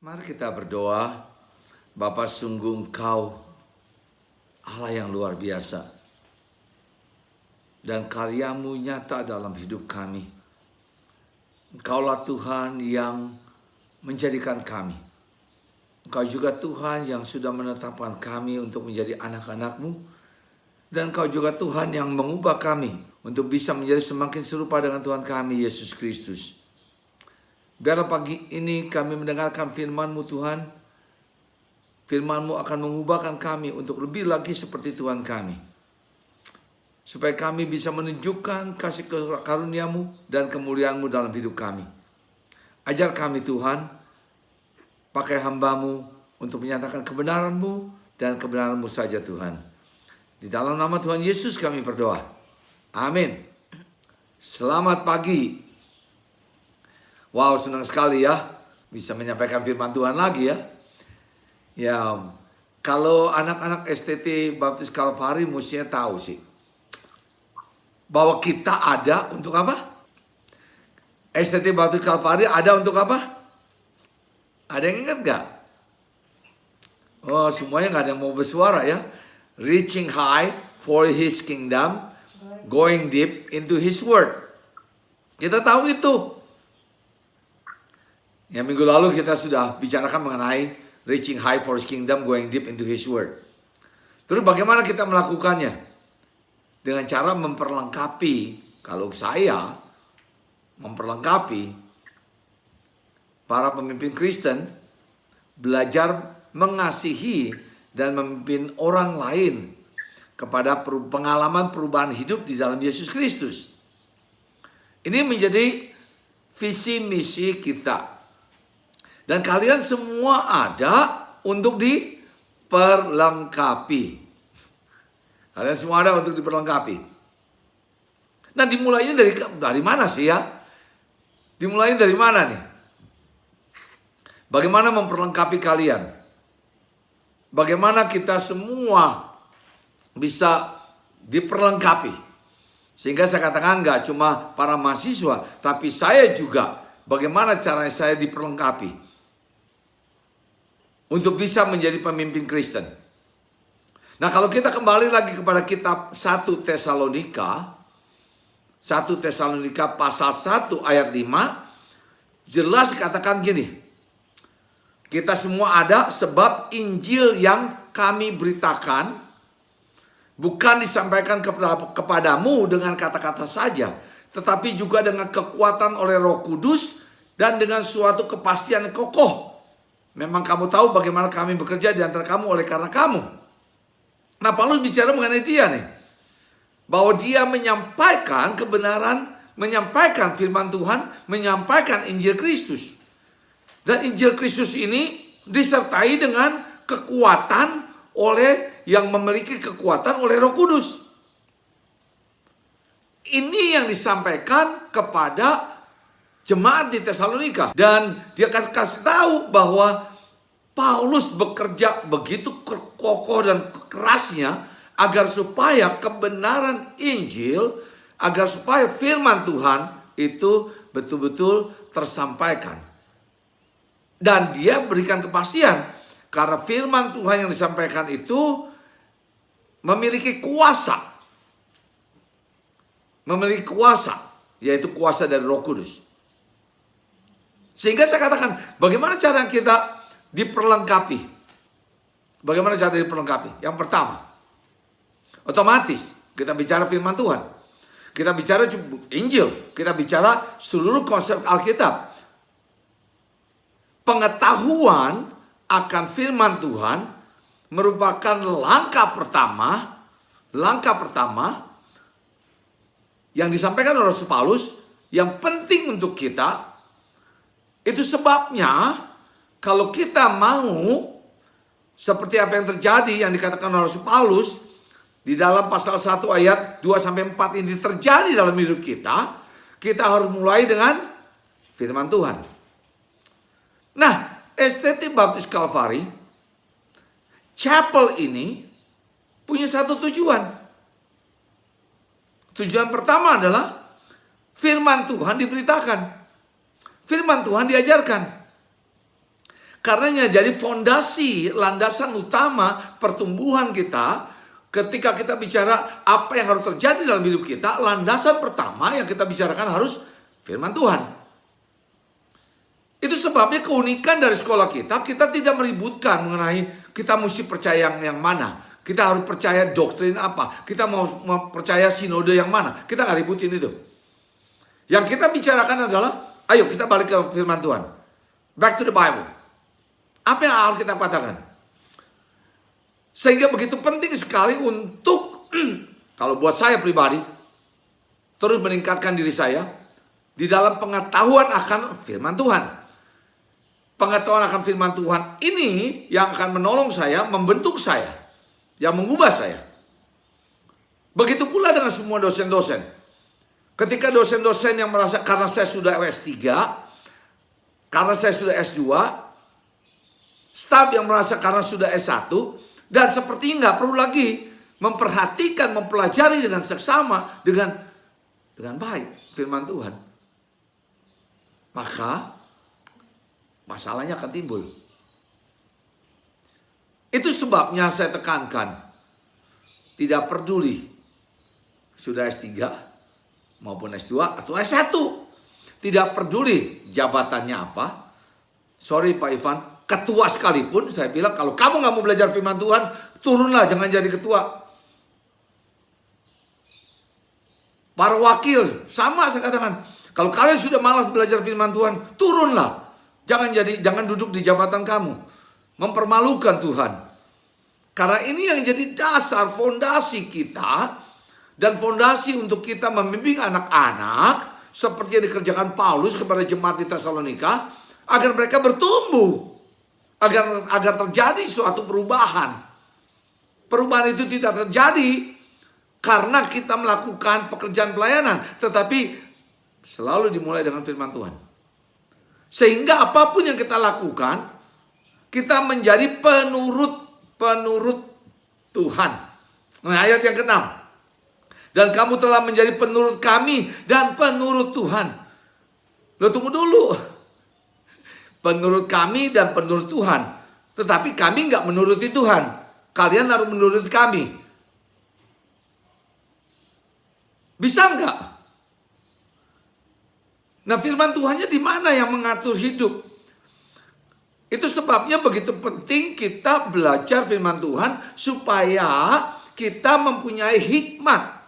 Mari kita berdoa. Bapa, sungguh Engkau Allah yang luar biasa. Dan karya-Mu nyata dalam hidup kami. Engkaulah Tuhan yang menjadikan kami. Engkau juga Tuhan yang sudah menetapkan kami untuk menjadi anak-anak-Mu. Dan Engkau juga Tuhan yang mengubah kami untuk bisa menjadi semakin serupa dengan Tuhan kami, Yesus Kristus. Biarlah pagi ini kami mendengarkan firman-Mu Tuhan. Firman-Mu akan mengubahkan kami untuk lebih lagi seperti Tuhan kami. Supaya kami bisa menunjukkan kasih karunia-Mu dan kemuliaan-Mu dalam hidup kami. Ajar kami Tuhan, pakai hamba-Mu untuk menyatakan kebenaran-Mu dan kebenaran-Mu saja Tuhan. Di dalam nama Tuhan Yesus kami berdoa. Amin. Selamat pagi. Wow, senang sekali ya bisa menyampaikan firman Tuhan lagi ya. Ya, kalau anak-anak STT Baptis Kalvari mestinya tahu sih bahwa kita ada untuk apa? STT Baptis Kalvari ada untuk apa? Ada yang ingat gak? Oh, semuanya gak ada yang mau bersuara ya. Reaching high for His kingdom, going deep into His word. Kita tahu itu. Ya, minggu lalu kita sudah bicarakan mengenai reaching high for His kingdom, going deep into His word. Terus bagaimana kita melakukannya? Dengan cara memperlengkapi, kalau saya memperlengkapi para pemimpin Kristen, belajar mengasihi dan memimpin orang lain kepada pengalaman perubahan hidup di dalam Yesus Kristus. Ini menjadi visi misi kita. Dan kalian semua ada untuk diperlengkapi. Kalian semua ada untuk diperlengkapi. Nah, dimulainya dari mana sih ya? Dimulainya dari mana nih? Bagaimana memperlengkapi kalian? Bagaimana kita semua bisa diperlengkapi? Sehingga saya katakan nggak cuma para mahasiswa, tapi saya juga. Bagaimana caranya saya diperlengkapi? Untuk bisa menjadi pemimpin Kristen. Nah, kalau kita kembali lagi kepada kitab 1 Tesalonika pasal 1 ayat 5, jelas dikatakan gini. Kita semua ada sebab Injil yang kami beritakan bukan disampaikan kepadamu dengan kata-kata saja, tetapi juga dengan kekuatan oleh Roh Kudus dan dengan suatu kepastian yang kokoh. Memang kamu tahu bagaimana kami bekerja di antara kamu oleh karena kamu. Nah, Paulus bicara mengenai dia nih. Bahwa dia menyampaikan kebenaran, menyampaikan firman Tuhan, menyampaikan Injil Kristus. Dan Injil Kristus ini disertai dengan kekuatan yang memiliki kekuatan oleh Roh Kudus. Ini yang disampaikan kepada jemaat di Tesalonika. Dan dia kasih tahu bahwa Paulus bekerja begitu kokoh dan kerasnya agar supaya kebenaran Injil, agar supaya firman Tuhan itu betul-betul tersampaikan. Dan dia berikan kepastian karena firman Tuhan yang disampaikan itu memiliki kuasa. Memiliki kuasa, yaitu kuasa dari Roh Kudus. Sehingga saya katakan, bagaimana cara kita diperlengkapi? Bagaimana cara diperlengkapi? Yang pertama, otomatis kita bicara firman Tuhan. Kita bicara Injil. Kita bicara seluruh konsep Alkitab. Pengetahuan akan firman Tuhan merupakan langkah pertama yang disampaikan oleh Rasul Paulus yang penting untuk kita. Itu sebabnya kalau kita mau seperti apa yang terjadi yang dikatakan oleh Rasul Paulus di dalam pasal 1 ayat 2-4 ini terjadi dalam hidup kita, kita harus mulai dengan firman Tuhan. Nah, STT Baptis Kalvari Chapel ini punya satu tujuan. Tujuan pertama adalah firman Tuhan diberitakan. Firman Tuhan diajarkan. Karenanya jadi fondasi, landasan utama pertumbuhan kita. Ketika kita bicara apa yang harus terjadi dalam hidup kita, landasan pertama yang kita bicarakan harus firman Tuhan. Itu sebabnya keunikan dari sekolah kita tidak meributkan mengenai kita mesti percaya yang mana. Kita harus percaya doktrin apa. Kita mau percaya sinode yang mana. Kita nggak ributin itu. Yang kita bicarakan adalah, ayo kita balik ke firman Tuhan. Back to the Bible. Apa yang Alkitab katakan? Sehingga begitu penting sekali untuk, kalau buat saya pribadi, terus meningkatkan diri saya di dalam pengetahuan akan firman Tuhan. Pengetahuan akan firman Tuhan ini yang akan menolong saya, membentuk saya, yang mengubah saya. Begitu pula dengan semua dosen-dosen. Ketika dosen-dosen yang merasa karena saya sudah S3, karena saya sudah S2, staf yang merasa karena sudah S1, dan sepertinya nggak perlu lagi memperhatikan, mempelajari dengan seksama, dengan baik firman Tuhan. Maka masalahnya akan timbul. Itu sebabnya saya tekankan, tidak peduli sudah S3 maupun S2 atau S1. Tidak peduli jabatannya apa. Sorry Pak Ivan, ketua sekalipun saya bilang kalau kamu nggak mau belajar firman Tuhan, turunlah, jangan jadi ketua. Para wakil sama saya katakan, kalau kalian sudah malas belajar firman Tuhan, turunlah. Jangan duduk di jabatan kamu. Mempermalukan Tuhan. Karena ini yang jadi dasar fondasi kita dan fondasi untuk kita membimbing anak-anak seperti yang dikerjakan Paulus kepada jemaat di Tesalonika agar mereka bertumbuh. Agar terjadi suatu perubahan. Perubahan itu tidak terjadi karena kita melakukan pekerjaan pelayanan, tetapi selalu dimulai dengan firman Tuhan. Sehingga apapun yang kita lakukan, kita menjadi penurut Tuhan. Nah, ayat yang ke-6. Dan kamu telah menjadi penurut kami dan penurut Tuhan. Loh, tunggu dulu. Penurut kami dan penurut Tuhan. Tetapi kami nggak menuruti Tuhan. Kalian harus menuruti kami. Bisa nggak? Nah, firman Tuhannya di mana yang mengatur hidup? Itu sebabnya begitu penting kita belajar firman Tuhan supaya kita mempunyai hikmat.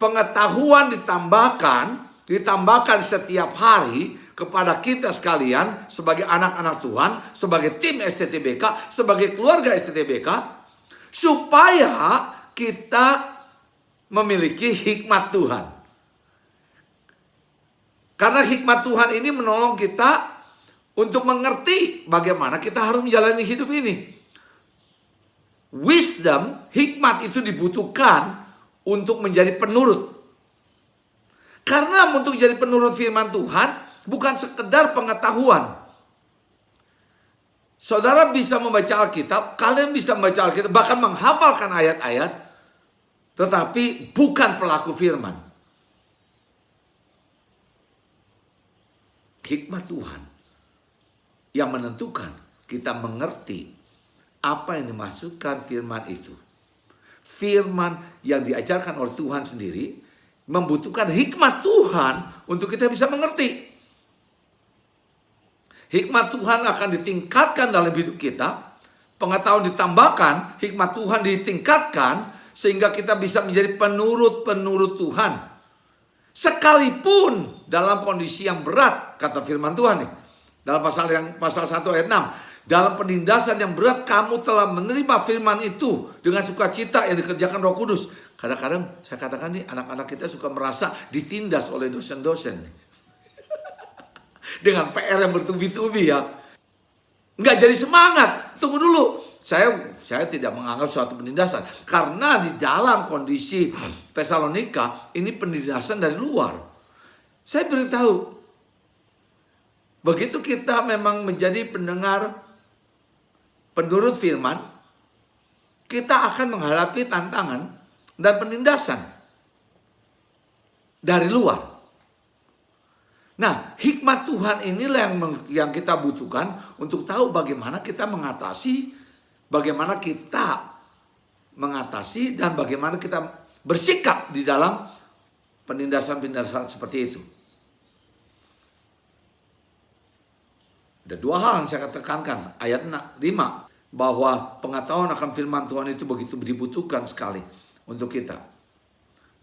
Pengetahuan ditambahkan setiap hari kepada kita sekalian sebagai anak-anak Tuhan, sebagai tim STTBK, sebagai keluarga STTBK, supaya kita memiliki hikmat Tuhan. Karena hikmat Tuhan ini menolong kita untuk mengerti bagaimana kita harus menjalani hidup ini. Wisdom, hikmat itu dibutuhkan untuk menjadi penurut. Karena untuk jadi penurut firman Tuhan bukan sekedar pengetahuan. Saudara bisa membaca Alkitab, kalian bisa membaca Alkitab, bahkan menghafalkan ayat-ayat, tetapi bukan pelaku firman. Hikmat Tuhan yang menentukan kita mengerti apa yang dimaksudkan firman itu. Firman yang diajarkan oleh Tuhan sendiri membutuhkan hikmat Tuhan untuk kita bisa mengerti. Hikmat Tuhan akan ditingkatkan dalam hidup kita. Pengetahuan ditambahkan, hikmat Tuhan ditingkatkan sehingga kita bisa menjadi penurut-penurut Tuhan. Sekalipun dalam kondisi yang berat, kata firman Tuhan nih. Dalam pasal 1 ayat 6. Dalam penindasan yang berat kamu telah menerima firman itu dengan sukacita yang dikerjakan Roh Kudus. Kadang-kadang saya katakan nih, anak-anak kita suka merasa ditindas oleh dosen-dosen. Dengan PR yang bertubi-tubi ya. Nggak jadi semangat. Tunggu dulu. Saya tidak menganggap suatu penindasan. Karena di dalam kondisi Tesalonika, ini penindasan dari luar. Saya beritahu, begitu kita memang menjadi pendengar penurut firman, kita akan menghadapi tantangan dan penindasan dari luar. Nah, hikmat Tuhan inilah yang kita butuhkan untuk tahu bagaimana kita mengatasi, dan bagaimana kita bersikap di dalam penindasan-penindasan seperti itu. Ada dua hal yang saya tekankan, ayat 5, bahwa pengetahuan akan firman Tuhan itu begitu dibutuhkan sekali untuk kita.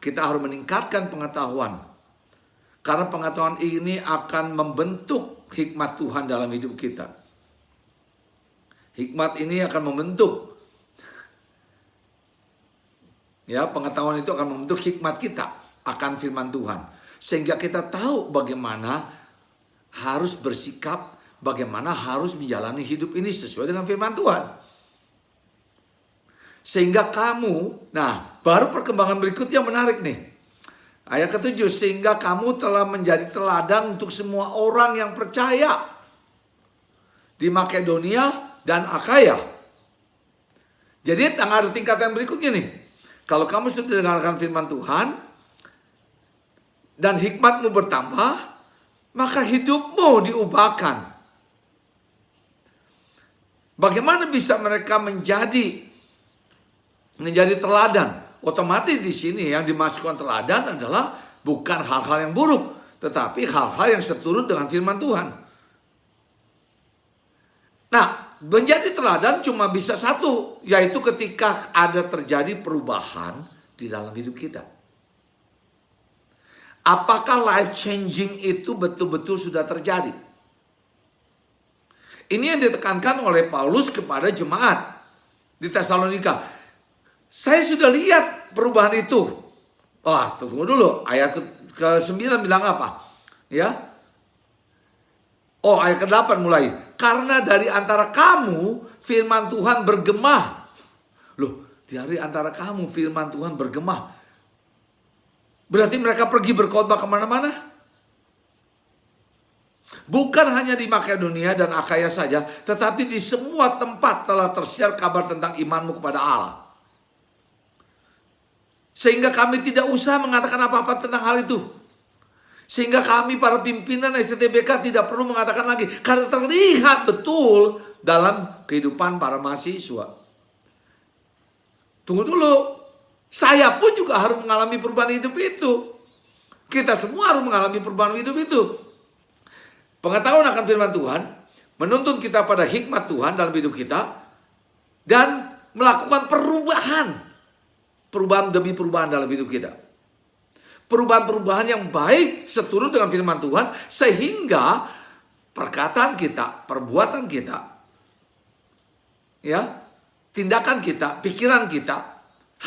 Kita harus meningkatkan pengetahuan. Karena pengetahuan ini akan membentuk hikmat Tuhan dalam hidup kita. Hikmat ini akan membentuk. Ya, pengetahuan itu akan membentuk hikmat kita akan firman Tuhan. Sehingga kita tahu bagaimana harus bersikap, bagaimana harus menjalani hidup ini sesuai dengan firman Tuhan. Sehingga kamu, nah baru perkembangan berikutnya menarik nih. Ayat ke-7, sehingga kamu telah menjadi teladan untuk semua orang yang percaya di Makedonia dan Akaya. Jadi ada tingkatan berikutnya nih. Kalau kamu sudah mendengarkan firman Tuhan dan hikmatmu bertambah, maka hidupmu diubahkan. Bagaimana bisa mereka menjadi teladan? Otomatis di sini yang dimasukkan teladan adalah bukan hal-hal yang buruk, tetapi hal-hal yang seturut dengan firman Tuhan. Nah, menjadi teladan cuma bisa satu, yaitu ketika ada terjadi perubahan di dalam hidup kita. Apakah life changing itu betul-betul sudah terjadi? Ini yang ditekankan oleh Paulus kepada jemaat di Tesalonika. Saya sudah lihat perubahan itu. Wah, tunggu dulu. Ayat ke-9 bilang apa? Ya. Oh, ayat ke-8 mulai. Karena dari antara kamu firman Tuhan bergema. Loh, dari antara kamu firman Tuhan bergema. Berarti mereka pergi berkhotbah kemana-mana? Bukan hanya di Makedonia dan Akaya saja, tetapi di semua tempat telah tersiar kabar tentang imanmu kepada Allah. Sehingga kami tidak usah mengatakan apa-apa tentang hal itu. Sehingga kami para pimpinan STTBK tidak perlu mengatakan lagi. Karena terlihat betul dalam kehidupan para mahasiswa. Tunggu dulu. Saya pun juga harus mengalami perubahan hidup itu. Kita semua harus mengalami perubahan hidup itu. Pengetahuan akan firman Tuhan menuntun kita pada hikmat Tuhan dalam hidup kita. Dan melakukan perubahan demi perubahan dalam hidup kita. Perubahan-perubahan yang baik seturut dengan firman Tuhan. Sehingga perkataan kita, perbuatan kita, ya, tindakan kita, pikiran kita,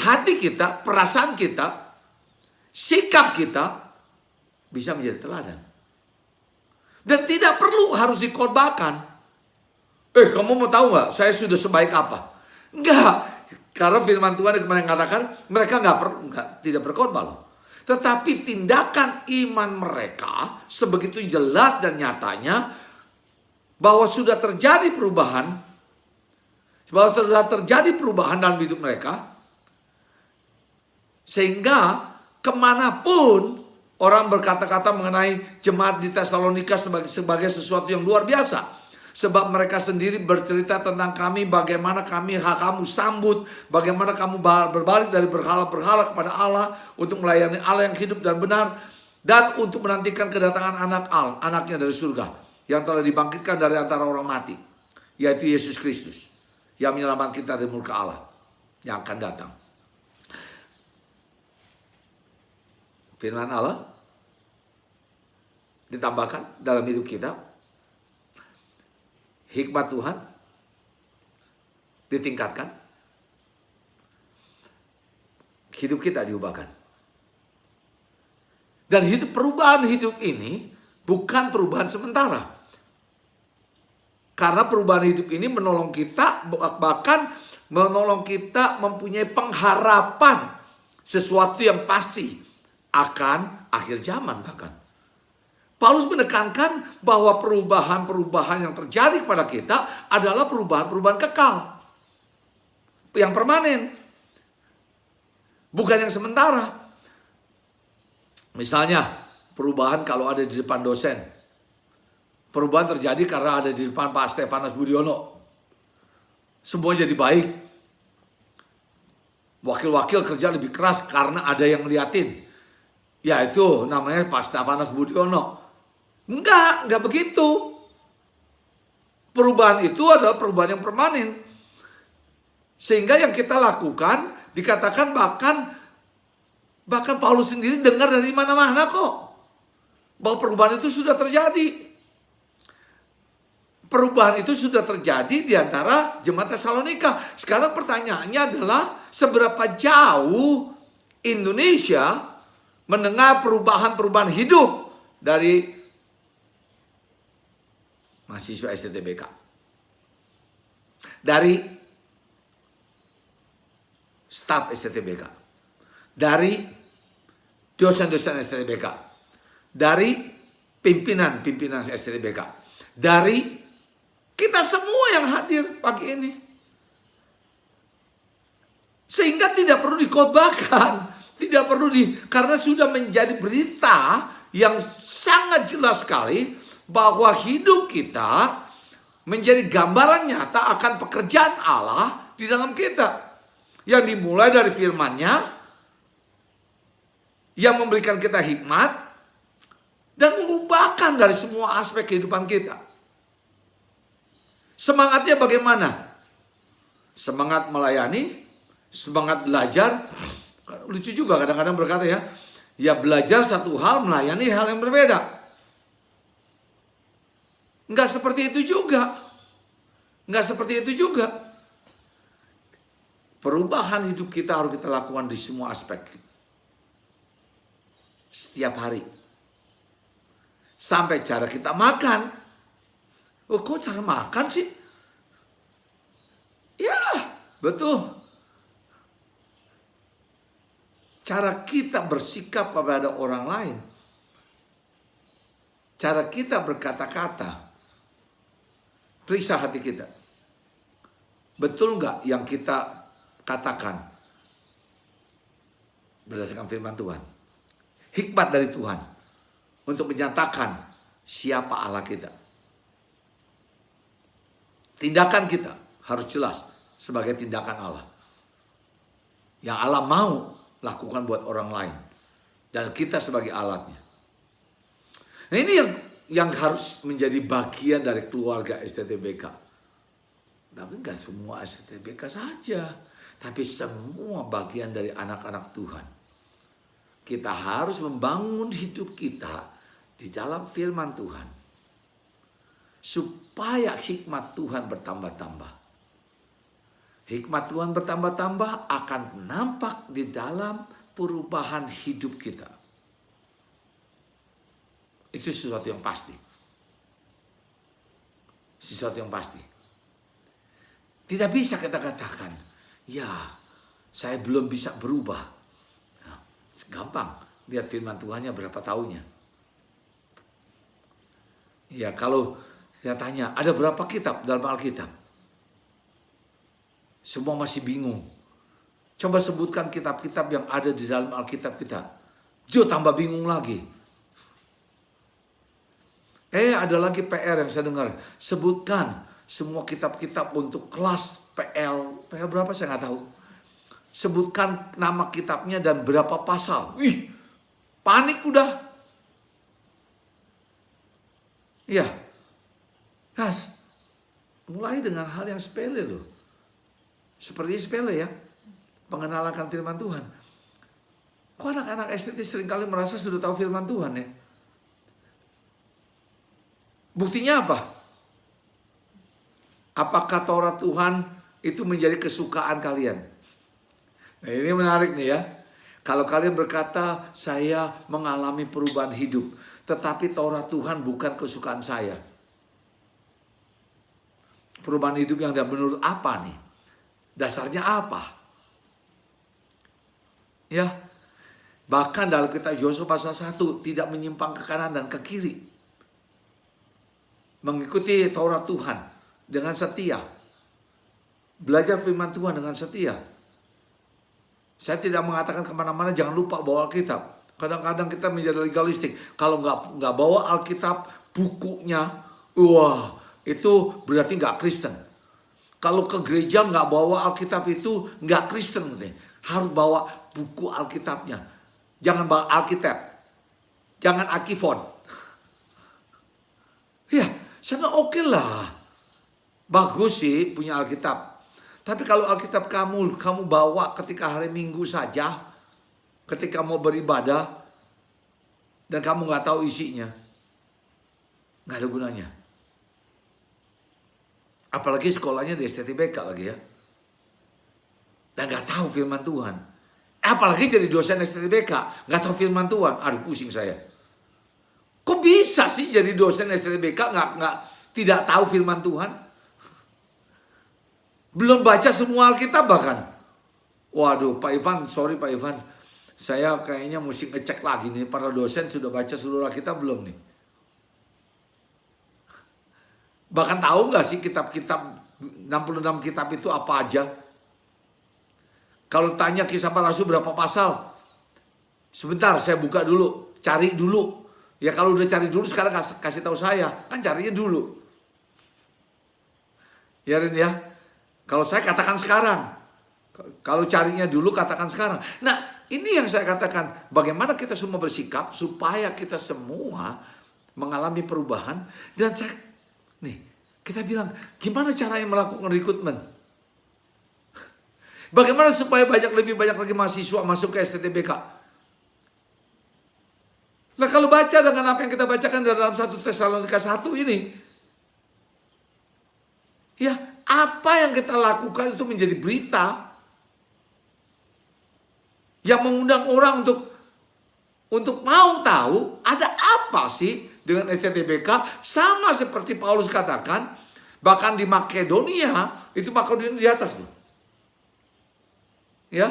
hati kita, perasaan kita, sikap kita bisa menjadi teladan. Dan tidak perlu harus dikhotbahkan. Kamu mau tahu nggak? Saya sudah sebaik apa? Enggak. Karena firman Tuhan yang kemarin katakan mereka tidak berkhotbah loh. Tetapi tindakan iman mereka sebegitu jelas dan nyatanya bahwa sudah terjadi perubahan, dalam hidup mereka, sehingga kemanapun orang berkata-kata mengenai jemaat di Tesalonika sebagai sesuatu yang luar biasa. Sebab mereka sendiri bercerita tentang kami, bagaimana kamu sambut, bagaimana kamu berbalik dari berhala-berhala kepada Allah untuk melayani Allah yang hidup dan benar, dan untuk menantikan kedatangan anaknya dari surga yang telah dibangkitkan dari antara orang mati, yaitu Yesus Kristus yang menyelamatkan kita dari murka Allah yang akan datang. Firman Allah ditambahkan dalam hidup kita. Hikmat Tuhan ditingkatkan. Hidup kita diubahkan. Dan perubahan hidup ini bukan perubahan sementara. Karena perubahan hidup ini menolong kita, bahkan menolong kita mempunyai pengharapan sesuatu yang pasti akan akhir zaman bahkan. Paulus menekankan bahwa perubahan-perubahan yang terjadi kepada kita adalah perubahan-perubahan kekal. Yang permanen. Bukan yang sementara. Misalnya, perubahan kalau ada di depan dosen. Perubahan terjadi karena ada di depan Pak Stefanus Budiono. Semua jadi baik. Wakil-wakil kerja lebih keras karena ada yang ngeliatin. Ya itu namanya Pak Stefanus Budiono. Enggak begitu. Perubahan itu adalah perubahan yang permanen. Sehingga yang kita lakukan dikatakan bahkan Paulus sendiri dengar dari mana-mana kok. Bahwa perubahan itu sudah terjadi. Perubahan itu sudah terjadi di antara jemaat Tesalonika. Sekarang pertanyaannya adalah seberapa jauh Indonesia mendengar perubahan-perubahan hidup dari mahasiswa STTBK. Dari staf STTBK. Dari dosen-dosen STTBK. Dari pimpinan STTBK. Dari kita semua yang hadir pagi ini. Sehingga tidak perlu dikhotbahkan. Tidak perlu karena sudah menjadi berita yang sangat jelas sekali bahwa hidup kita menjadi gambaran nyata akan pekerjaan Allah di dalam kita. Yang dimulai dari firman-Nya, yang memberikan kita hikmat, dan mengubahkan dari semua aspek kehidupan kita. Semangatnya bagaimana? Semangat melayani, semangat belajar. Lucu juga kadang-kadang berkata ya belajar satu hal, melayani hal yang berbeda. Enggak seperti itu juga. Perubahan hidup kita harus kita lakukan di semua aspek. Setiap hari. Sampai cara kita makan. Oh, kok cara makan sih? Ya, betul. Cara kita bersikap kepada orang lain. Cara kita berkata-kata. Periksa hati kita. Betul nggak yang kita katakan? Berdasarkan firman Tuhan. Hikmat dari Tuhan. Untuk menyatakan siapa Allah kita. Tindakan kita harus jelas sebagai tindakan Allah. Yang Allah mau lakukan buat orang lain. Dan kita sebagai alatnya. Nah ini yang harus menjadi bagian dari keluarga STTBK. Tapi enggak semua STTBK saja. Tapi semua bagian dari anak-anak Tuhan. Kita harus membangun hidup kita di dalam firman Tuhan. Supaya hikmat Tuhan bertambah-tambah. Hikmat Tuhan bertambah-tambah akan nampak di dalam perubahan hidup kita. Itu sesuatu yang pasti. Sesuatu yang pasti. Tidak bisa kita katakan, ya saya belum bisa berubah. Nah, gampang, lihat firman Tuhannya berapa tahunnya. Ya kalau saya tanya, ada berapa kitab dalam Alkitab? Semua masih bingung. Coba sebutkan kitab-kitab yang ada di dalam Alkitab kita. Tambah bingung lagi. Ada lagi PR yang saya dengar. Sebutkan semua kitab-kitab untuk kelas PL. PL berapa saya nggak tahu. Sebutkan nama kitabnya dan berapa pasal. Wih, panik udah. Iya. Nah, mulai dengan hal yang sepele loh. Seperti sepele ya. Pengenalan firman Tuhan. Kok anak-anak STT seringkali merasa sudah tahu firman Tuhan ya? Buktinya apa? Apakah Taurat Tuhan itu menjadi kesukaan kalian? Nah, ini menarik nih ya. Kalau kalian berkata, saya mengalami perubahan hidup. Tetapi Taurat Tuhan bukan kesukaan saya. Perubahan hidup yang menurut apa nih? Dasarnya apa? Ya, bahkan dalam kitab Yosua pasal 1 tidak menyimpang ke kanan dan ke kiri. Mengikuti Taurat Tuhan dengan setia. Belajar firman Tuhan dengan setia. Saya tidak mengatakan kemana-mana jangan lupa bawa Alkitab. Kadang-kadang kita menjadi legalistik. Kalau nggak bawa Alkitab, bukunya, wah itu berarti nggak Kristen. Kalau ke gereja nggak bawa Alkitab itu nggak Kristen. Harus bawa buku Alkitabnya. Jangan bawa Alkitab. Jangan Akifon. Ya, saya oke lah. Bagus sih punya Alkitab. Tapi kalau Alkitab kamu bawa ketika hari Minggu saja, ketika mau beribadah, dan kamu nggak tahu isinya, nggak ada gunanya. Apalagi sekolahnya di STTBK lagi ya, dan nggak tahu firman Tuhan. Apalagi jadi dosen STTBK, nggak tahu firman Tuhan. Aduh, pusing saya. Kok bisa sih jadi dosen STTBK nggak tidak tahu firman Tuhan? Belum baca semua Alkitab bahkan. Waduh, Pak Ivan, sorry Pak Ivan. Saya kayaknya mesti ngecek lagi nih, para dosen sudah baca seluruh Alkitab belum nih? Bahkan tahu nggak sih kitab-kitab 66 kitab itu apa aja? Kalau tanya Kisah Para Rasul berapa pasal? Sebentar, saya buka dulu, cari dulu. Ya kalau udah cari dulu sekarang kasih tahu saya, kan carinya dulu. Ya Rin ya. Kalau saya katakan sekarang. Kalau carinya dulu katakan sekarang. Nah, ini yang saya katakan, bagaimana kita semua bersikap supaya kita semua mengalami perubahan. Dan kita bilang, gimana caranya melakukan rekrutmen? Bagaimana supaya lebih banyak lagi mahasiswa masuk ke STTBK? Nah kalau baca dengan apa yang kita bacakan dalam 1 Tesalonika 1 ini, ya apa yang kita lakukan itu menjadi berita yang mengundang orang untuk mau tahu ada apa sih dengan STTBK. Sama seperti Paulus katakan, bahkan di Makedonia, itu Makedonia di atas nih. Ya,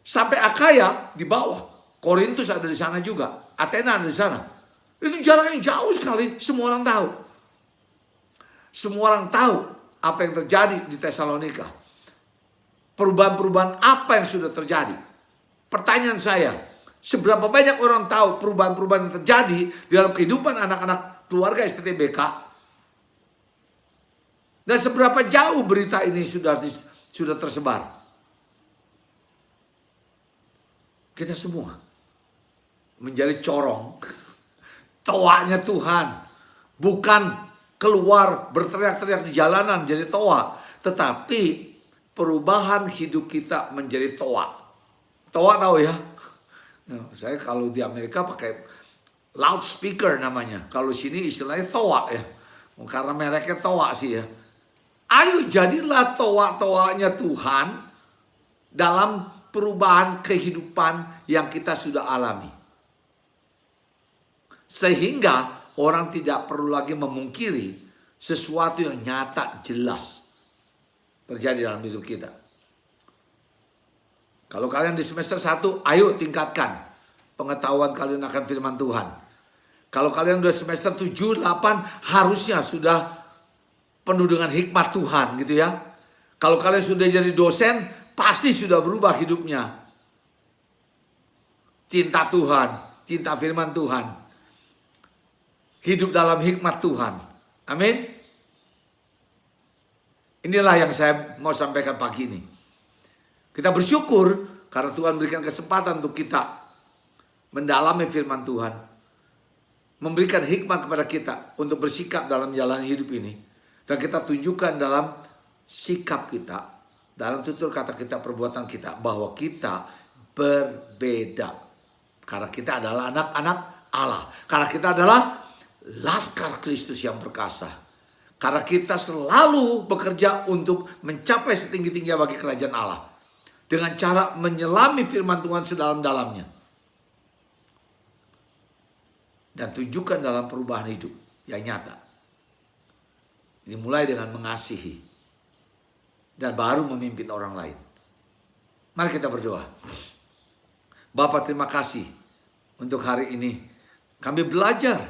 sampai Akaya di bawah. Korintus ada di sana juga, Athena ada di sana. Itu jaraknya jauh sekali, semua orang tahu. Semua orang tahu apa yang terjadi di Tesalonika. Perubahan-perubahan apa yang sudah terjadi. Pertanyaan saya, seberapa banyak orang tahu perubahan-perubahan yang terjadi di dalam kehidupan anak-anak keluarga STTBK? Dan seberapa jauh berita ini sudah tersebar? Kita semua menjadi corong, toanya Tuhan. Bukan keluar berteriak-teriak di jalanan jadi toa. Tetapi perubahan hidup kita menjadi toa. Toa tahu ya? Saya kalau di Amerika pakai loudspeaker namanya. Kalau sini istilahnya toa ya. Karena mereknya toa sih ya. Ayo jadilah toa-toanya Tuhan dalam perubahan kehidupan yang kita sudah alami. Sehingga orang tidak perlu lagi memungkiri sesuatu yang nyata jelas terjadi dalam hidup kita. Kalau kalian di semester 1, ayo tingkatkan pengetahuan kalian akan firman Tuhan. Kalau kalian udah semester 7, 8, harusnya sudah penuh dengan hikmat Tuhan gitu ya. Kalau kalian sudah jadi dosen, pasti sudah berubah hidupnya. Cinta Tuhan, cinta firman Tuhan. Hidup dalam hikmat Tuhan. Amin. Inilah yang saya mau sampaikan pagi ini. Kita bersyukur karena Tuhan berikan kesempatan untuk kita mendalami firman Tuhan. Memberikan hikmat kepada kita untuk bersikap dalam jalan hidup ini. Dan kita tunjukkan dalam sikap kita, dalam tutur kata kita, perbuatan kita, bahwa kita berbeda. Karena kita adalah anak-anak Allah. Karena kita adalah laskar Kristus yang perkasa. Karena kita selalu bekerja untuk mencapai setinggi-tingginya bagi kerajaan Allah. Dengan cara menyelami firman Tuhan sedalam-dalamnya. Dan tunjukkan dalam perubahan hidup yang nyata. Ini mulai dengan mengasihi. Dan baru memimpin orang lain. Mari kita berdoa. Bapa, terima kasih untuk hari ini. Kami belajar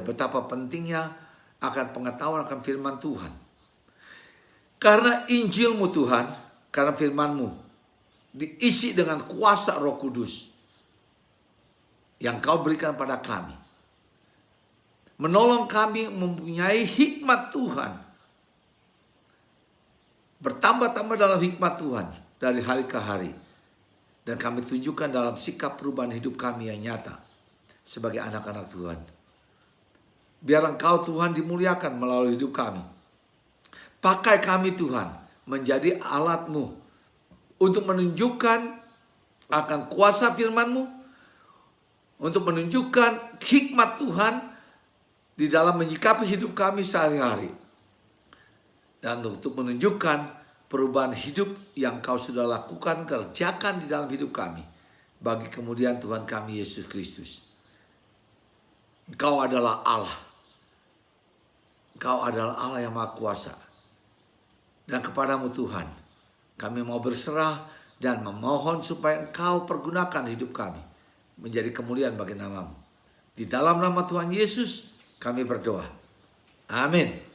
betapa pentingnya akan pengetahuan akan firman Tuhan. Karena Injil-Mu Tuhan, karena firman-Mu diisi dengan kuasa Roh Kudus. yang Kau berikan pada kami. Menolong kami mempunyai hikmat Tuhan. Bertambah-tambah dalam hikmat Tuhan dari hari ke hari. Dan kami tunjukkan dalam sikap perubahan hidup kami yang nyata sebagai anak-anak Tuhan. Biar Engkau Tuhan dimuliakan melalui hidup kami. Pakai kami Tuhan menjadi alat-Mu untuk menunjukkan akan kuasa firman-Mu, untuk menunjukkan hikmat Tuhan di dalam menyikapi hidup kami sehari-hari. Dan untuk menunjukkan perubahan hidup yang Kau sudah lakukan, kerjakan di dalam hidup kami. Bagi kemudian Tuhan kami Yesus Kristus. Engkau adalah Allah. Engkau adalah Allah yang Maha Kuasa. Dan kepadamu Tuhan, kami mau berserah dan memohon supaya Engkau pergunakan hidup kami menjadi kemuliaan bagi nama-Mu. Di dalam nama Tuhan Yesus kami berdoa. Amin.